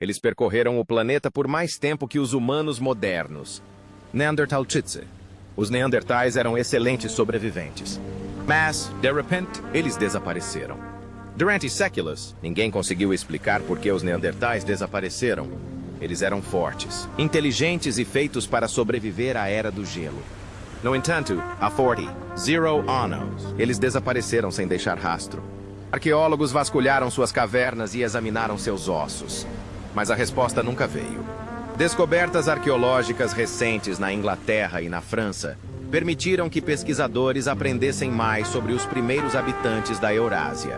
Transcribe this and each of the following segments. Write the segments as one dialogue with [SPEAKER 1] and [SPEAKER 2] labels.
[SPEAKER 1] Eles percorreram o planeta por mais tempo que os humanos modernos. Neandertalchitze. Os neandertais eram excelentes sobreviventes. Mas, de repente, eles desapareceram. Durante séculos, ninguém conseguiu explicar por que os neandertais desapareceram. Eles eram fortes, inteligentes e feitos para sobreviver à Era do Gelo. No entanto, há 0 anos, eles desapareceram sem deixar rastro. Arqueólogos vasculharam suas cavernas e examinaram seus ossos. Mas a resposta nunca veio. Descobertas arqueológicas recentes na Inglaterra e na França permitiram que pesquisadores aprendessem mais sobre os primeiros habitantes da Eurásia.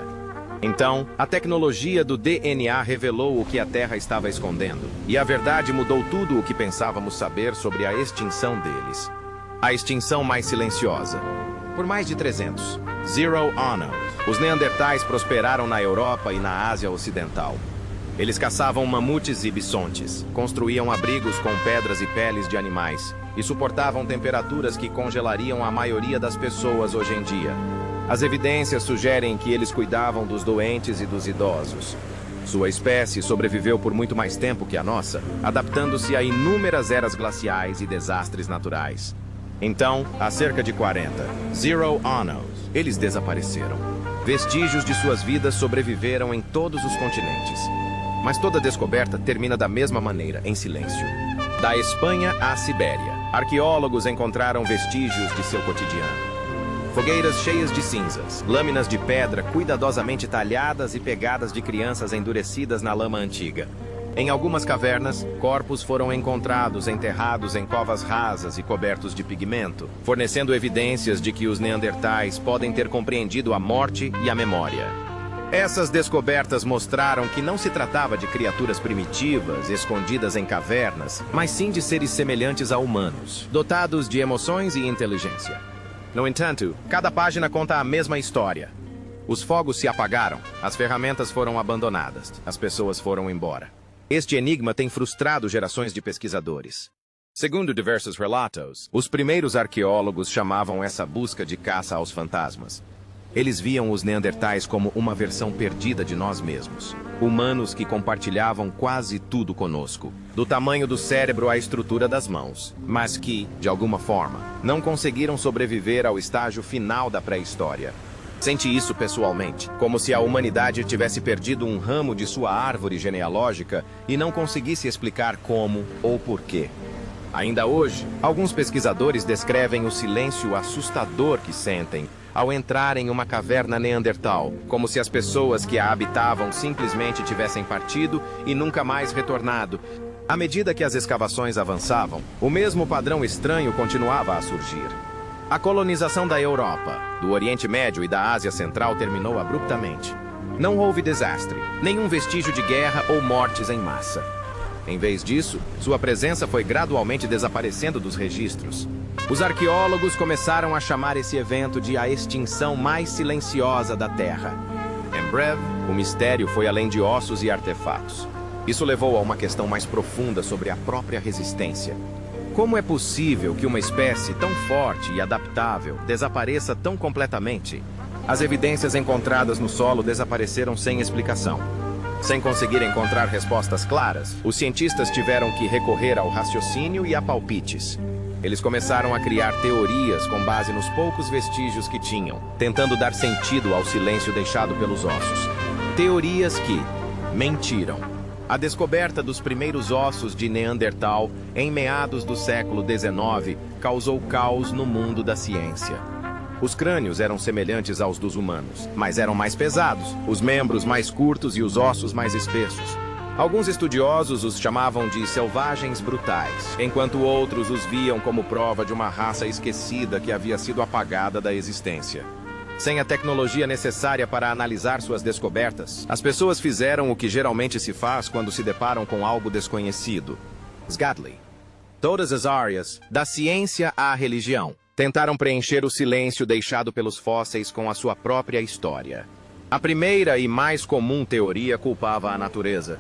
[SPEAKER 1] Então, a tecnologia do DNA revelou o que a Terra estava escondendo, e a verdade mudou tudo o que pensávamos saber sobre a extinção deles. A extinção mais silenciosa. Por mais de 0 anos, os neandertais prosperaram na Europa e na Ásia Ocidental. Eles caçavam mamutes e bisontes, construíam abrigos com pedras e peles de animais, e suportavam temperaturas que congelariam a maioria das pessoas hoje em dia. As evidências sugerem que eles cuidavam dos doentes e dos idosos. Sua espécie sobreviveu por muito mais tempo que a nossa, adaptando-se a inúmeras eras glaciais e desastres naturais. Então, há cerca de 0 anos, eles desapareceram. Vestígios de suas vidas sobreviveram em todos os continentes. Mas toda descoberta termina da mesma maneira, em silêncio. Da Espanha à Sibéria, arqueólogos encontraram vestígios de seu cotidiano. Fogueiras cheias de cinzas, lâminas de pedra cuidadosamente talhadas e pegadas de crianças endurecidas na lama antiga. Em algumas cavernas, corpos foram encontrados enterrados em covas rasas e cobertos de pigmento, fornecendo evidências de que os neandertais podem ter compreendido a morte e a memória. Essas descobertas mostraram que não se tratava de criaturas primitivas, escondidas em cavernas, mas sim de seres semelhantes a humanos, dotados de emoções e inteligência. No entanto, cada página conta a mesma história. Os fogos se apagaram, as ferramentas foram abandonadas, as pessoas foram embora. Este enigma tem frustrado gerações de pesquisadores. Segundo diversos relatos, os primeiros arqueólogos chamavam essa busca de caça aos fantasmas. Eles viam os neandertais como uma versão perdida de nós mesmos. Humanos que compartilhavam quase tudo conosco, do tamanho do cérebro à estrutura das mãos, mas que, de alguma forma, não conseguiram sobreviver ao estágio final da pré-história. Senti isso pessoalmente, como se a humanidade tivesse perdido um ramo de sua árvore genealógica e não conseguisse explicar como ou porquê. Ainda hoje, alguns pesquisadores descrevem o silêncio assustador que sentem ao entrar em uma caverna neandertal, como se as pessoas que a habitavam simplesmente tivessem partido e nunca mais retornado. À medida que as escavações avançavam, o mesmo padrão estranho continuava a surgir. A colonização da Europa, do Oriente Médio e da Ásia Central terminou abruptamente. Não houve desastre, nenhum vestígio de guerra ou mortes em massa. Em vez disso, sua presença foi gradualmente desaparecendo dos registros. Os arqueólogos começaram a chamar esse evento de a extinção mais silenciosa da Terra. Em breve, o mistério foi além de ossos e artefatos. Isso levou a uma questão mais profunda sobre a própria resistência. Como é possível que uma espécie tão forte e adaptável desapareça tão completamente? As evidências encontradas no solo desapareceram sem explicação. Sem conseguir encontrar respostas claras, os cientistas tiveram que recorrer ao raciocínio e a palpites. Eles começaram a criar teorias com base nos poucos vestígios que tinham, tentando dar sentido ao silêncio deixado pelos ossos. Teorias que mentiram. A descoberta dos primeiros ossos de Neandertal, em meados do século XIX, causou caos no mundo da ciência. Os crânios eram semelhantes aos dos humanos, mas eram mais pesados, os membros mais curtos e os ossos mais espessos. Alguns estudiosos os chamavam de selvagens brutais, enquanto outros os viam como prova de uma raça esquecida que havia sido apagada da existência. Sem a tecnologia necessária para analisar suas descobertas, as pessoas fizeram o que geralmente se faz quando se deparam com algo desconhecido. Sgadli. Todas as áreas, da ciência à religião, tentaram preencher o silêncio deixado pelos fósseis com a sua própria história. A primeira e mais comum teoria culpava a natureza.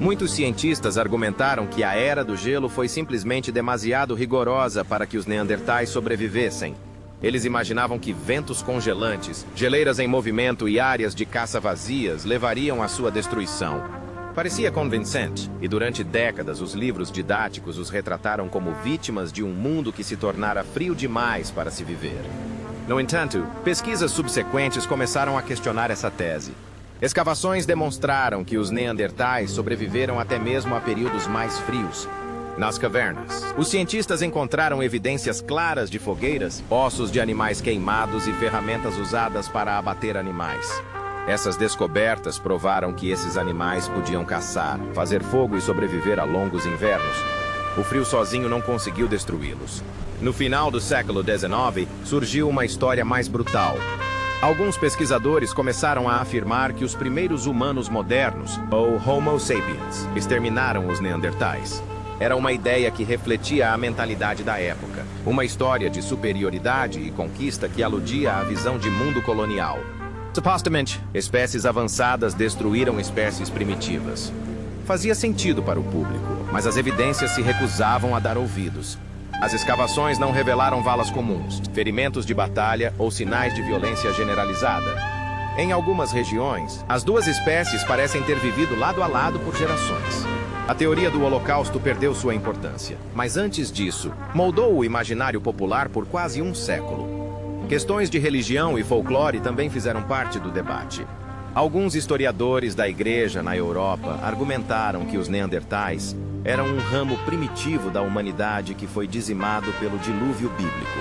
[SPEAKER 1] Muitos cientistas argumentaram que a Era do Gelo foi simplesmente demasiado rigorosa para que os neandertais sobrevivessem. Eles imaginavam que ventos congelantes, geleiras em movimento e áreas de caça vazias levariam à sua destruição. Parecia convincente, e durante décadas os livros didáticos os retrataram como vítimas de um mundo que se tornara frio demais para se viver. No entanto, pesquisas subsequentes começaram a questionar essa tese. Escavações demonstraram que os neandertais sobreviveram até mesmo a períodos mais frios. Nas cavernas, os cientistas encontraram evidências claras de fogueiras, ossos de animais queimados e ferramentas usadas para abater animais. Essas descobertas provaram que esses animais podiam caçar, fazer fogo e sobreviver a longos invernos. O frio sozinho não conseguiu destruí-los. No final do século XIX, surgiu uma história mais brutal. Alguns pesquisadores começaram a afirmar que os primeiros humanos modernos, ou Homo sapiens, exterminaram os neandertais. Era uma ideia que refletia a mentalidade da época, uma história de superioridade e conquista que aludia à visão de mundo colonial. Supostamente, espécies avançadas destruíram espécies primitivas. Fazia sentido para o público, mas as evidências se recusavam a dar ouvidos. As escavações não revelaram valas comuns, ferimentos de batalha ou sinais de violência generalizada. Em algumas regiões, as duas espécies parecem ter vivido lado a lado por gerações. A teoria do Holocausto perdeu sua importância, mas antes disso, moldou o imaginário popular por quase um século. Questões de religião e folclore também fizeram parte do debate. Alguns historiadores da Igreja na Europa argumentaram que os neandertais eram um ramo primitivo da humanidade que foi dizimado pelo dilúvio bíblico.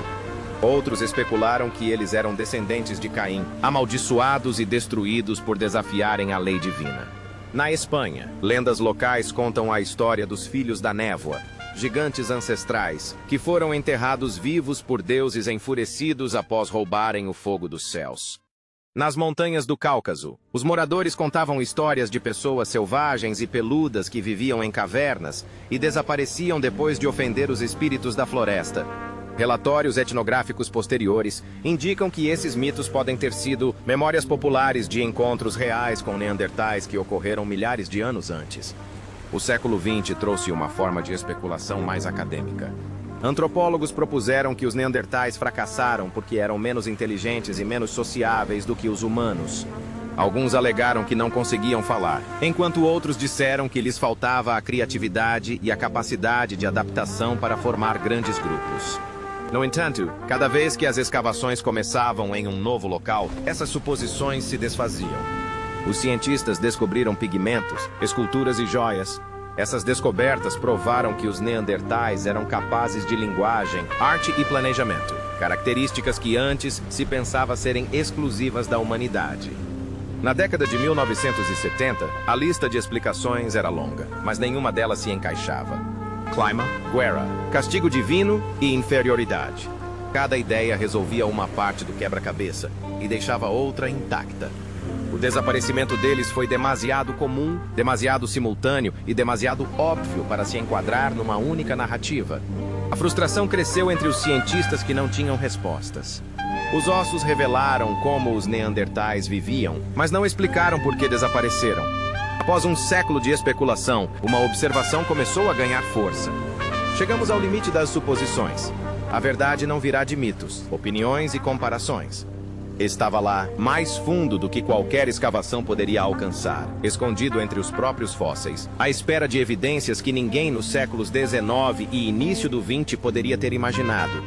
[SPEAKER 1] Outros especularam que eles eram descendentes de Caim, amaldiçoados e destruídos por desafiarem a lei divina. Na Espanha, lendas locais contam a história dos Filhos da Névoa, gigantes ancestrais, que foram enterrados vivos por deuses enfurecidos após roubarem o fogo dos céus. Nas montanhas do Cáucaso, os moradores contavam histórias de pessoas selvagens e peludas que viviam em cavernas e desapareciam depois de ofender os espíritos da floresta. Relatórios etnográficos posteriores indicam que esses mitos podem ter sido memórias populares de encontros reais com neandertais que ocorreram milhares de anos antes. O século XX trouxe uma forma de especulação mais acadêmica. Antropólogos propuseram que os neandertais fracassaram porque eram menos inteligentes e menos sociáveis do que os humanos. Alguns alegaram que não conseguiam falar, enquanto outros disseram que lhes faltava a criatividade e a capacidade de adaptação para formar grandes grupos. No entanto, cada vez que as escavações começavam em um novo local, essas suposições se desfaziam. Os cientistas descobriram pigmentos, esculturas e joias. Essas descobertas provaram que os neandertais eram capazes de linguagem, arte e planejamento, características que antes se pensava serem exclusivas da humanidade. Na década de 1970, a lista de explicações era longa, mas nenhuma delas se encaixava. Clima, guerra, castigo divino e inferioridade. Cada ideia resolvia uma parte do quebra-cabeça e deixava outra intacta. O desaparecimento deles foi demasiado comum, demasiado simultâneo e demasiado óbvio para se enquadrar numa única narrativa. A frustração cresceu entre os cientistas que não tinham respostas. Os ossos revelaram como os neandertais viviam, mas não explicaram por que desapareceram. Após um século de especulação, uma observação começou a ganhar força. Chegamos ao limite das suposições. A verdade não virá de mitos, opiniões e comparações. Estava lá, mais fundo do que qualquer escavação poderia alcançar, escondido entre os próprios fósseis, à espera de evidências que ninguém nos séculos XIX e início do XX poderia ter imaginado.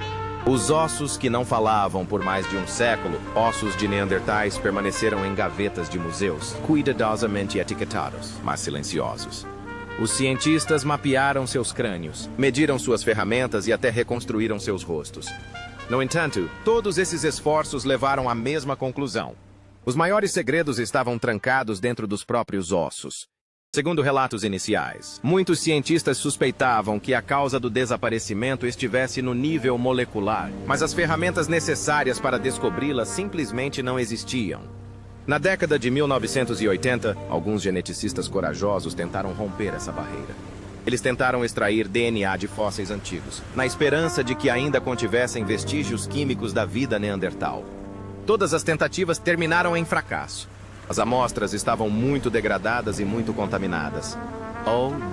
[SPEAKER 1] Os ossos que não falavam por mais de um século, ossos de neandertais, permaneceram em gavetas de museus, cuidadosamente etiquetados, mas silenciosos. Os cientistas mapearam seus crânios, mediram suas ferramentas e até reconstruíram seus rostos. No entanto, todos esses esforços levaram à mesma conclusão. Os maiores segredos estavam trancados dentro dos próprios ossos. Segundo relatos iniciais, muitos cientistas suspeitavam que a causa do desaparecimento estivesse no nível molecular, mas as ferramentas necessárias para descobri-las simplesmente não existiam. Na década de 1980, alguns geneticistas corajosos tentaram romper essa barreira. Eles tentaram extrair DNA de fósseis antigos, na esperança de que ainda contivessem vestígios químicos da vida neandertal. Todas as tentativas terminaram em fracasso. As amostras estavam muito degradadas e muito contaminadas.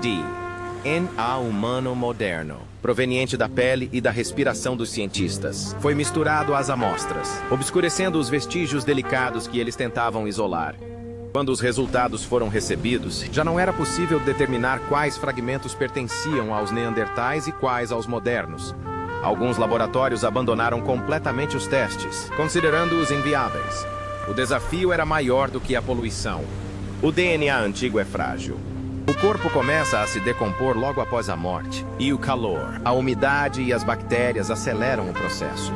[SPEAKER 1] DNA humano moderno, proveniente da pele e da respiração dos cientistas, foi misturado às amostras, obscurecendo os vestígios delicados que eles tentavam isolar. Quando os resultados foram recebidos, já não era possível determinar quais fragmentos pertenciam aos neandertais e quais aos modernos. Alguns laboratórios abandonaram completamente os testes, considerando-os inviáveis. O desafio era maior do que a poluição. O DNA antigo é frágil. O corpo começa a se decompor logo após a morte, e o calor, a umidade e as bactérias aceleram o processo.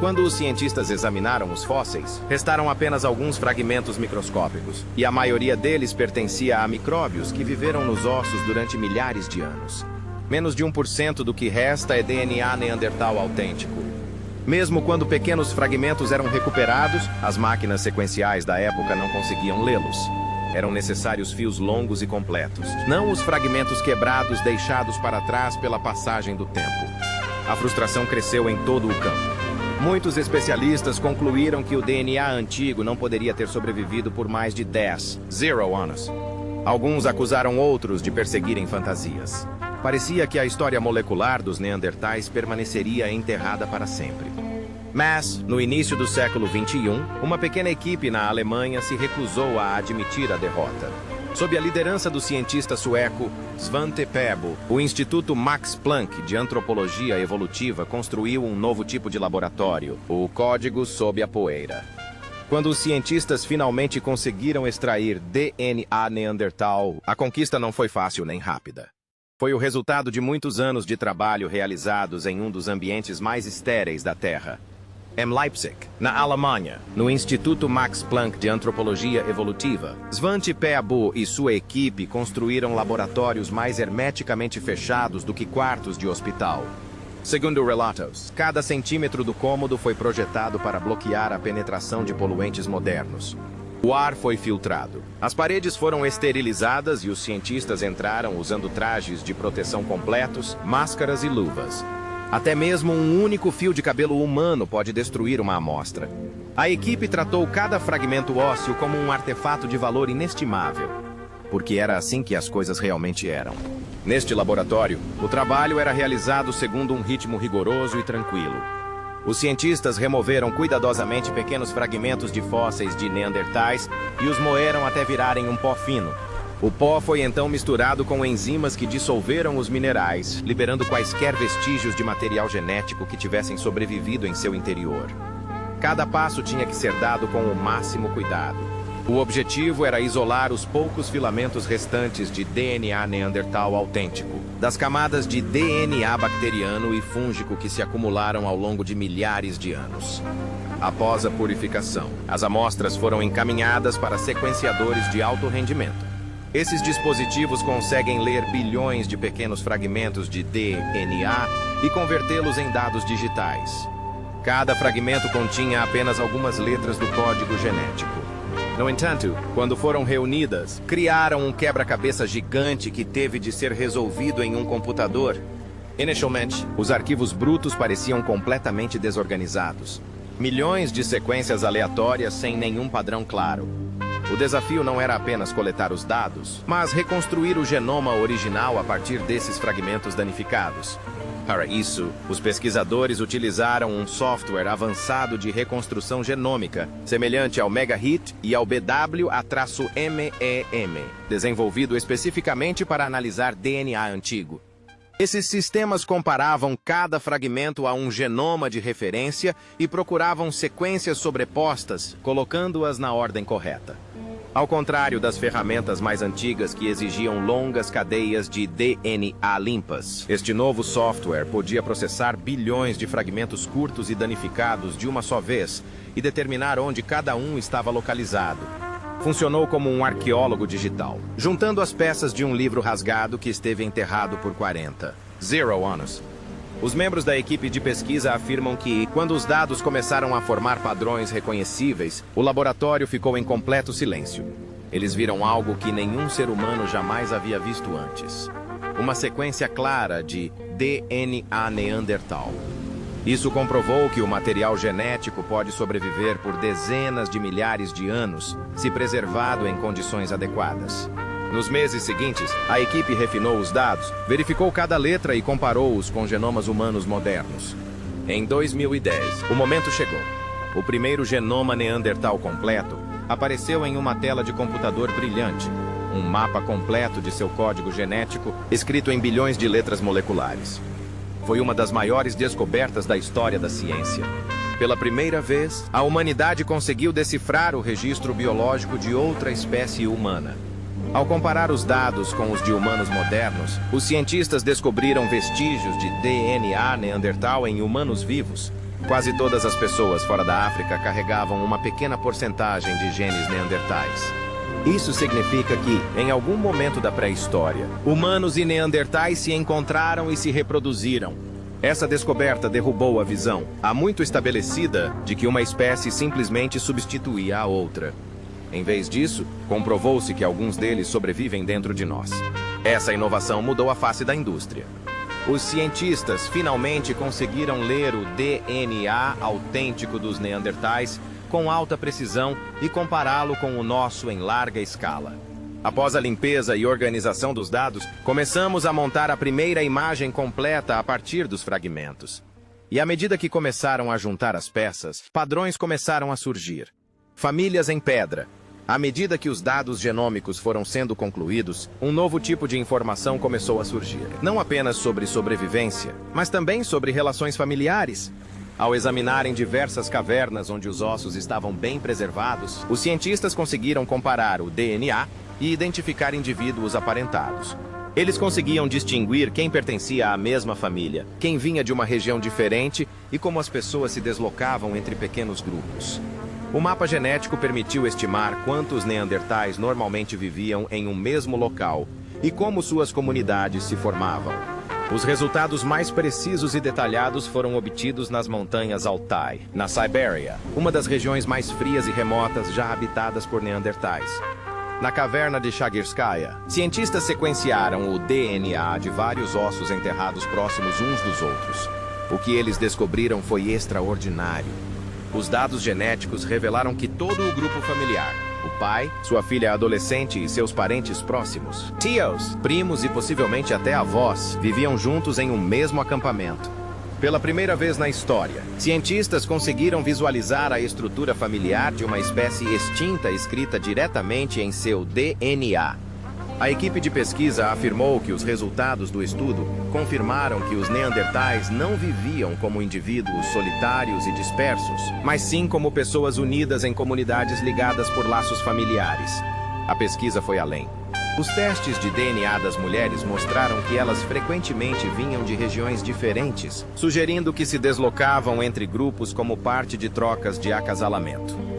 [SPEAKER 1] Quando os cientistas examinaram os fósseis, restaram apenas alguns fragmentos microscópicos, e a maioria deles pertencia a micróbios que viveram nos ossos durante milhares de anos. Menos de 1% do que resta é DNA neandertal autêntico. Mesmo quando pequenos fragmentos eram recuperados, as máquinas sequenciais da época não conseguiam lê-los. Eram necessários fios longos e completos, não os fragmentos quebrados deixados para trás pela passagem do tempo. A frustração cresceu em todo o campo. Muitos especialistas concluíram que o DNA antigo não poderia ter sobrevivido por mais de 10 anos. Alguns acusaram outros de perseguirem fantasias. Parecia que a história molecular dos neandertais permaneceria enterrada para sempre. Mas, no início do século XXI, uma pequena equipe na Alemanha se recusou a admitir a derrota. Sob a liderança do cientista sueco Svante Pääbo, o Instituto Max Planck de Antropologia Evolutiva construiu um novo tipo de laboratório, o Código sob a poeira. Quando os cientistas finalmente conseguiram extrair DNA neandertal, a conquista não foi fácil nem rápida. Foi o resultado de muitos anos de trabalho realizados em um dos ambientes mais estéreis da Terra. Em Leipzig, na Alemanha, no Instituto Max Planck de Antropologia Evolutiva, Svante Pääbo e sua equipe construíram laboratórios mais hermeticamente fechados do que quartos de hospital. Segundo relatos, cada centímetro do cômodo foi projetado para bloquear a penetração de poluentes modernos. O ar foi filtrado. As paredes foram esterilizadas e os cientistas entraram usando trajes de proteção completos, máscaras e luvas. Até mesmo um único fio de cabelo humano pode destruir uma amostra. A equipe tratou cada fragmento ósseo como um artefato de valor inestimável, porque era assim que as coisas realmente eram. Neste laboratório, o trabalho era realizado segundo um ritmo rigoroso e tranquilo. Os cientistas removeram cuidadosamente pequenos fragmentos de fósseis de neandertais e os moeram até virarem um pó fino. O pó foi então misturado com enzimas que dissolveram os minerais, liberando quaisquer vestígios de material genético que tivessem sobrevivido em seu interior. Cada passo tinha que ser dado com o máximo cuidado. O objetivo era isolar os poucos filamentos restantes de DNA neandertal autêntico, das camadas de DNA bacteriano e fúngico que se acumularam ao longo de milhares de anos. Após a purificação, as amostras foram encaminhadas para sequenciadores de alto rendimento. Esses dispositivos conseguem ler bilhões de pequenos fragmentos de DNA e convertê-los em dados digitais. Cada fragmento continha apenas algumas letras do código genético. No entanto, quando foram reunidas, criaram um quebra-cabeça gigante que teve de ser resolvido em um computador. Inicialmente, os arquivos brutos pareciam completamente desorganizados. Milhões de sequências aleatórias sem nenhum padrão claro. O desafio não era apenas coletar os dados, mas reconstruir o genoma original a partir desses fragmentos danificados. Para isso, os pesquisadores utilizaram um software avançado de reconstrução genômica, semelhante ao MegaHit e ao BWA-MEEM, desenvolvido especificamente para analisar DNA antigo. Esses sistemas comparavam cada fragmento a um genoma de referência e procuravam sequências sobrepostas, colocando-as na ordem correta. Ao contrário das ferramentas mais antigas que exigiam longas cadeias de DNA limpas, este novo software podia processar bilhões de fragmentos curtos e danificados de uma só vez e determinar onde cada um estava localizado. Funcionou como um arqueólogo digital, juntando as peças de um livro rasgado que esteve enterrado por 40 anos. Os membros da equipe de pesquisa afirmam que, quando os dados começaram a formar padrões reconhecíveis, o laboratório ficou em completo silêncio. Eles viram algo que nenhum ser humano jamais havia visto antes. Uma sequência clara de DNA neandertal. Isso comprovou que o material genético pode sobreviver por dezenas de milhares de anos, se preservado em condições adequadas. Nos meses seguintes, a equipe refinou os dados, verificou cada letra e comparou-os com genomas humanos modernos. Em 2010, o momento chegou. O primeiro genoma neandertal completo, apareceu em uma tela de computador brilhante, um mapa completo de seu código genético, escrito em bilhões de letras moleculares. Foi uma das maiores descobertas da história da ciência. Pela primeira vez, a humanidade conseguiu decifrar o registro biológico de outra espécie humana. Ao comparar os dados com os de humanos modernos, os cientistas descobriram vestígios de DNA neandertal em humanos vivos. Quase todas as pessoas fora da África carregavam uma pequena porcentagem de genes neandertais. Isso significa que, em algum momento da pré-história, humanos e neandertais se encontraram e se reproduziram. Essa descoberta derrubou a visão, há muito estabelecida, de que uma espécie simplesmente substituía a outra. Em vez disso, comprovou-se que alguns deles sobrevivem dentro de nós. Essa inovação mudou a face da indústria. Os cientistas finalmente conseguiram ler o DNA autêntico dos neandertais com alta precisão e compará-lo com o nosso em larga escala. Após a limpeza e organização dos dados, começamos a montar a primeira imagem completa a partir dos fragmentos. E à medida que começaram a juntar as peças, padrões começaram a surgir. Famílias em pedra. À medida que os dados genômicos foram sendo concluídos, um novo tipo de informação começou a surgir. Não apenas sobre sobrevivência, mas também sobre relações familiares. Ao examinarem diversas cavernas onde os ossos estavam bem preservados, os cientistas conseguiram comparar o DNA e identificar indivíduos aparentados. Eles conseguiam distinguir quem pertencia à mesma família, quem vinha de uma região diferente e como as pessoas se deslocavam entre pequenos grupos. O mapa genético permitiu estimar quantos neandertais normalmente viviam em um mesmo local e como suas comunidades se formavam. Os resultados mais precisos e detalhados foram obtidos nas montanhas Altai, na Sibéria, uma das regiões mais frias e remotas já habitadas por neandertais. Na caverna de Chagirskaya, cientistas sequenciaram o DNA de vários ossos enterrados próximos uns dos outros. O que eles descobriram foi extraordinário. Os dados genéticos revelaram que todo o grupo familiar, o pai, sua filha adolescente e seus parentes próximos, tios, primos e possivelmente até avós, viviam juntos em um mesmo acampamento. Pela primeira vez na história, cientistas conseguiram visualizar a estrutura familiar de uma espécie extinta escrita diretamente em seu DNA. A equipe de pesquisa afirmou que os resultados do estudo confirmaram que os neandertais não viviam como indivíduos solitários e dispersos, mas sim como pessoas unidas em comunidades ligadas por laços familiares. A pesquisa foi além. Os testes de DNA das mulheres mostraram que elas frequentemente vinham de regiões diferentes, sugerindo que se deslocavam entre grupos como parte de trocas de acasalamento.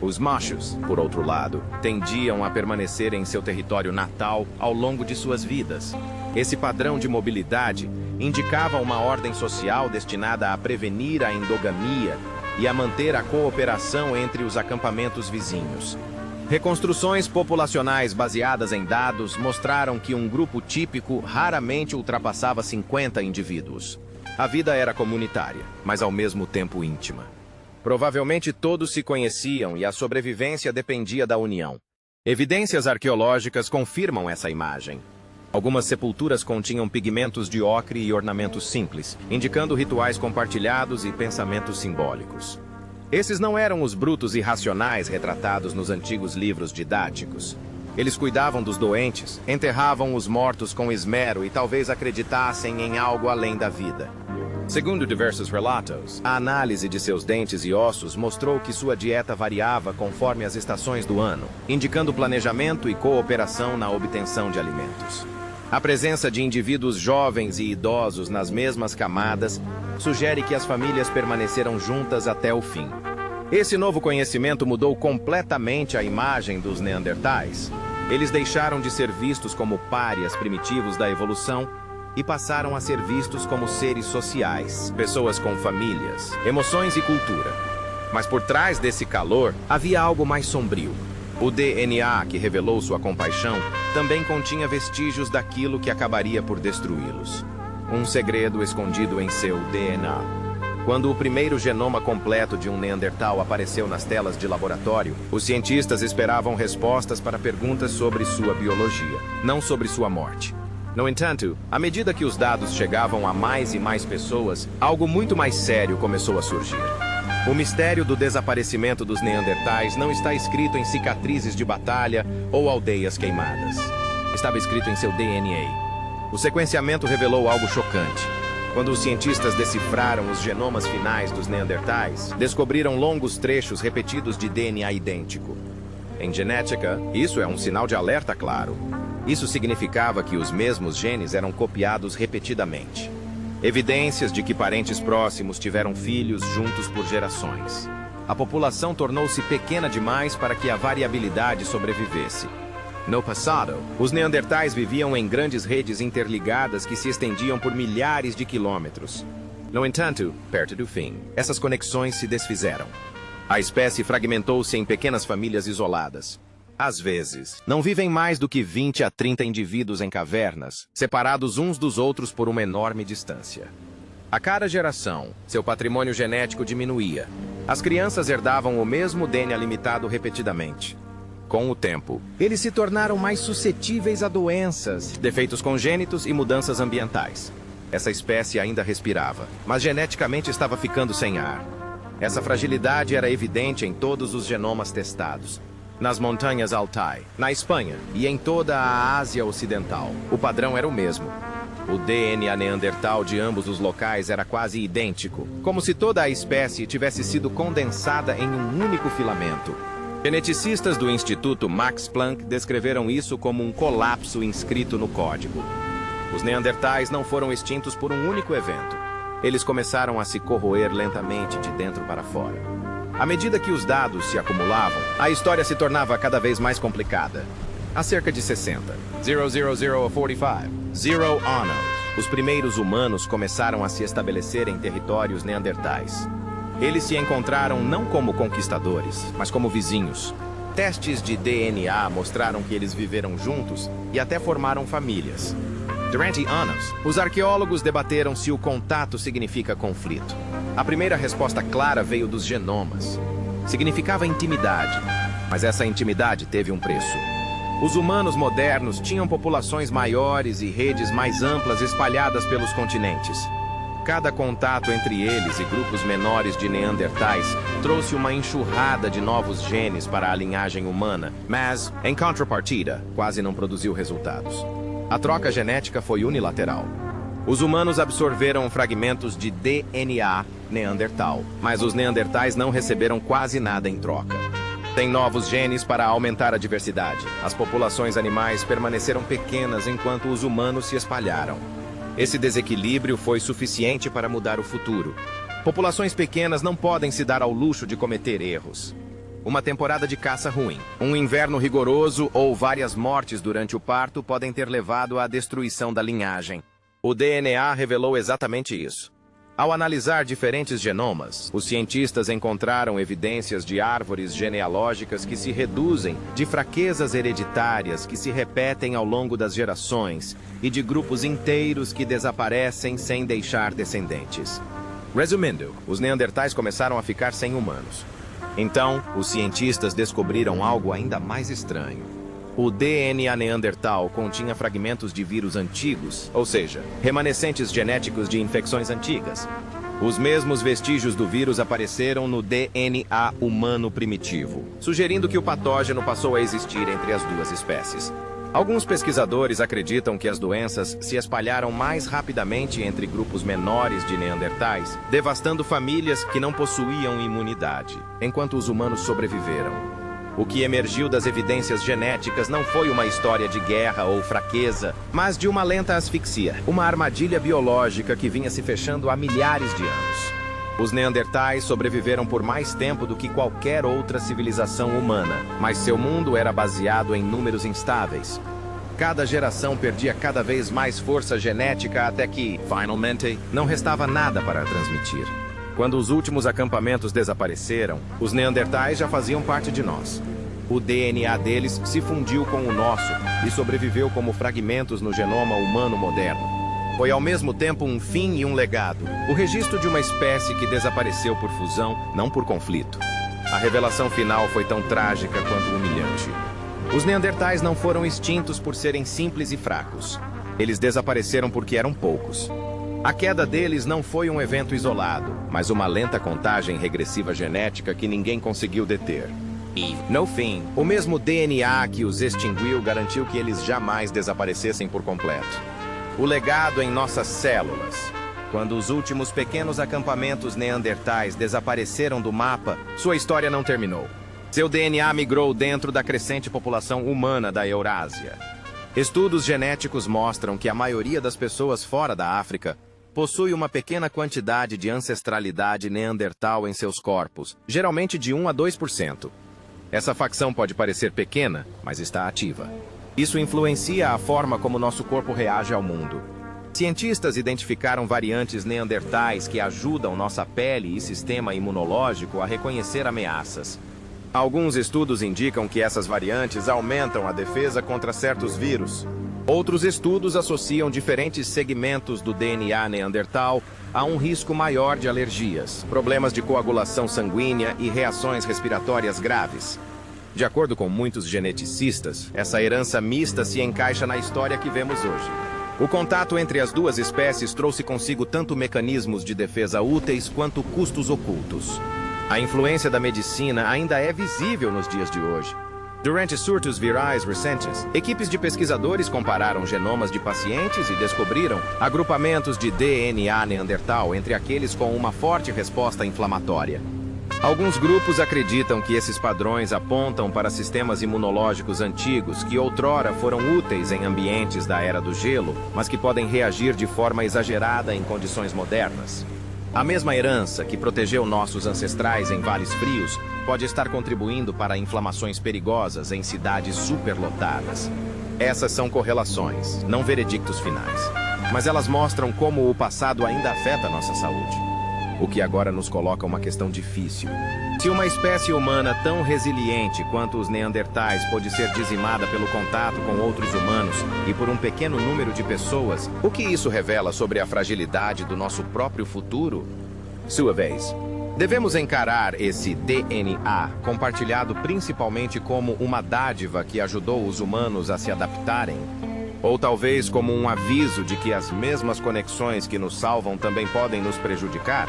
[SPEAKER 1] Os machos, por outro lado, tendiam a permanecer em seu território natal ao longo de suas vidas. Esse padrão de mobilidade indicava uma ordem social destinada a prevenir a endogamia e a manter a cooperação entre os acampamentos vizinhos. Reconstruções populacionais baseadas em dados mostraram que um grupo típico raramente ultrapassava 50 indivíduos. A vida era comunitária, mas ao mesmo tempo íntima. Provavelmente todos se conheciam e a sobrevivência dependia da união. Evidências arqueológicas confirmam essa imagem. Algumas sepulturas continham pigmentos de ocre e ornamentos simples, indicando rituais compartilhados e pensamentos simbólicos. Esses não eram os brutos irracionais retratados nos antigos livros didáticos. Eles cuidavam dos doentes, enterravam os mortos com esmero e talvez acreditassem em algo além da vida. Segundo diversos relatos, a análise de seus dentes e ossos mostrou que sua dieta variava conforme as estações do ano, indicando planejamento e cooperação na obtenção de alimentos. A presença de indivíduos jovens e idosos nas mesmas camadas sugere que as famílias permaneceram juntas até o fim. Esse novo conhecimento mudou completamente a imagem dos neandertais. Eles deixaram de ser vistos como párias primitivos da evolução e passaram a ser vistos como seres sociais, pessoas com famílias, emoções e cultura. Mas por trás desse calor, havia algo mais sombrio. O DNA que revelou sua compaixão também continha vestígios daquilo que acabaria por destruí-los. Um segredo escondido em seu DNA. Quando o primeiro genoma completo de um Neandertal apareceu nas telas de laboratório, os cientistas esperavam respostas para perguntas sobre sua biologia, não sobre sua morte. No entanto, à medida que os dados chegavam a mais e mais pessoas, algo muito mais sério começou a surgir. O mistério do desaparecimento dos Neandertais não está escrito em cicatrizes de batalha ou aldeias queimadas. Estava escrito em seu DNA. O sequenciamento revelou algo chocante. Quando os cientistas decifraram os genomas finais dos Neandertais, descobriram longos trechos repetidos de DNA idêntico. Em genética, isso é um sinal de alerta claro. Isso significava que os mesmos genes eram copiados repetidamente. Evidências de que parentes próximos tiveram filhos juntos por gerações. A população tornou-se pequena demais para que a variabilidade sobrevivesse. No passado, os Neandertais viviam em grandes redes interligadas que se estendiam por milhares de quilômetros. No entanto, perto do fim, essas conexões se desfizeram. A espécie fragmentou-se em pequenas famílias isoladas. Às vezes, não vivem mais do que 20 a 30 indivíduos em cavernas, separados uns dos outros por uma enorme distância. A cada geração, seu patrimônio genético diminuía. As crianças herdavam o mesmo DNA limitado repetidamente. Com o tempo, eles se tornaram mais suscetíveis a doenças, defeitos congênitos e mudanças ambientais. Essa espécie ainda respirava, mas geneticamente estava ficando sem ar. Essa fragilidade era evidente em todos os genomas testados. Nas montanhas Altai, na Espanha e em toda a Ásia Ocidental, o padrão era o mesmo. O DNA neandertal de ambos os locais era quase idêntico, como se toda a espécie tivesse sido condensada em um único filamento. Geneticistas do Instituto Max Planck descreveram isso como um colapso inscrito no código. Os neandertais não foram extintos por um único evento. Eles começaram a se corroer lentamente de dentro para fora. À medida que os dados se acumulavam, a história se tornava cada vez mais complicada. Há cerca de 60, 000 a 45, Zero Anos, os primeiros humanos começaram a se estabelecer em territórios neandertais. Eles se encontraram não como conquistadores, mas como vizinhos. Testes de DNA mostraram que eles viveram juntos e até formaram famílias. Durante anos, os arqueólogos debateram se o contato significa conflito. A primeira resposta clara veio dos genomas. Significava intimidade, mas essa intimidade teve um preço. Os humanos modernos tinham populações maiores e redes mais amplas espalhadas pelos continentes. Cada contato entre eles e grupos menores de neandertais trouxe uma enxurrada de novos genes para a linhagem humana, mas, em contrapartida, quase não produziu resultados. A troca genética foi unilateral. Os humanos absorveram fragmentos de DNA neandertal, mas os neandertais não receberam quase nada em troca. Tem novos genes para aumentar a diversidade. As populações animais permaneceram pequenas enquanto os humanos se espalharam. Esse desequilíbrio foi suficiente para mudar o futuro. Populações pequenas não podem se dar ao luxo de cometer erros. Uma temporada de caça ruim, um inverno rigoroso ou várias mortes durante o parto podem ter levado à destruição da linhagem. O DNA revelou exatamente isso. Ao analisar diferentes genomas, os cientistas encontraram evidências de árvores genealógicas que se reduzem, de fraquezas hereditárias que se repetem ao longo das gerações e de grupos inteiros que desaparecem sem deixar descendentes. Resumindo, os neandertais começaram a ficar sem humanos. Então, os cientistas descobriram algo ainda mais estranho. O DNA neandertal continha fragmentos de vírus antigos, ou seja, remanescentes genéticos de infecções antigas. Os mesmos vestígios do vírus apareceram no DNA humano primitivo, sugerindo que o patógeno passou a existir entre as duas espécies. Alguns pesquisadores acreditam que as doenças se espalharam mais rapidamente entre grupos menores de neandertais, devastando famílias que não possuíam imunidade, enquanto os humanos sobreviveram. O que emergiu das evidências genéticas não foi uma história de guerra ou fraqueza, mas de uma lenta asfixia, uma armadilha biológica que vinha se fechando há milhares de anos. Os neandertais sobreviveram por mais tempo do que qualquer outra civilização humana, mas seu mundo era baseado em números instáveis. Cada geração perdia cada vez mais força genética até que, finalmente, não restava nada para transmitir. Quando os últimos acampamentos desapareceram, os neandertais já faziam parte de nós. O DNA deles se fundiu com o nosso e sobreviveu como fragmentos no genoma humano moderno. Foi ao mesmo tempo um fim e um legado, o registro de uma espécie que desapareceu por fusão, não por conflito. A revelação final foi tão trágica quanto humilhante. Os neandertais não foram extintos por serem simples e fracos. Eles desapareceram porque eram poucos. A queda deles não foi um evento isolado, mas uma lenta contagem regressiva genética que ninguém conseguiu deter. E, no fim, o mesmo DNA que os extinguiu garantiu que eles jamais desaparecessem por completo. O legado em nossas células. Quando os últimos pequenos acampamentos neandertais desapareceram do mapa, sua história não terminou. Seu DNA migrou dentro da crescente população humana da Eurásia. Estudos genéticos mostram que a maioria das pessoas fora da África possui uma pequena quantidade de ancestralidade neandertal em seus corpos, geralmente de 1 a 2%. Essa facção pode parecer pequena, mas está ativa. Isso influencia a forma como nosso corpo reage ao mundo. Cientistas identificaram variantes neandertais que ajudam nossa pele e sistema imunológico a reconhecer ameaças. Alguns estudos indicam que essas variantes aumentam a defesa contra certos vírus. Outros estudos associam diferentes segmentos do DNA neandertal a um risco maior de alergias, problemas de coagulação sanguínea e reações respiratórias graves. De acordo com muitos geneticistas, essa herança mista se encaixa na história que vemos hoje. O contato entre as duas espécies trouxe consigo tanto mecanismos de defesa úteis quanto custos ocultos. A influência da medicina ainda é visível nos dias de hoje. Durante surtos virais recentes, equipes de pesquisadores compararam genomas de pacientes e descobriram agrupamentos de DNA neandertal entre aqueles com uma forte resposta inflamatória. Alguns grupos acreditam que esses padrões apontam para sistemas imunológicos antigos que outrora foram úteis em ambientes da Era do Gelo, mas que podem reagir de forma exagerada em condições modernas. A mesma herança que protegeu nossos ancestrais em vales frios pode estar contribuindo para inflamações perigosas em cidades superlotadas. Essas são correlações, não veredictos finais. Mas elas mostram como o passado ainda afeta a nossa saúde. O que agora nos coloca uma questão difícil. Se uma espécie humana tão resiliente quanto os neandertais pode ser dizimada pelo contato com outros humanos e por um pequeno número de pessoas, o que isso revela sobre a fragilidade do nosso próprio futuro? Sua vez. Devemos encarar esse DNA compartilhado principalmente como uma dádiva que ajudou os humanos a se adaptarem? Ou talvez como um aviso de que as mesmas conexões que nos salvam também podem nos prejudicar?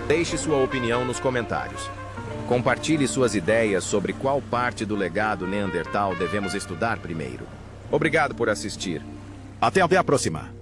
[SPEAKER 1] Deixe sua opinião nos comentários. Compartilhe suas ideias sobre qual parte do legado neandertal devemos estudar primeiro. Obrigado por assistir. Até a próxima!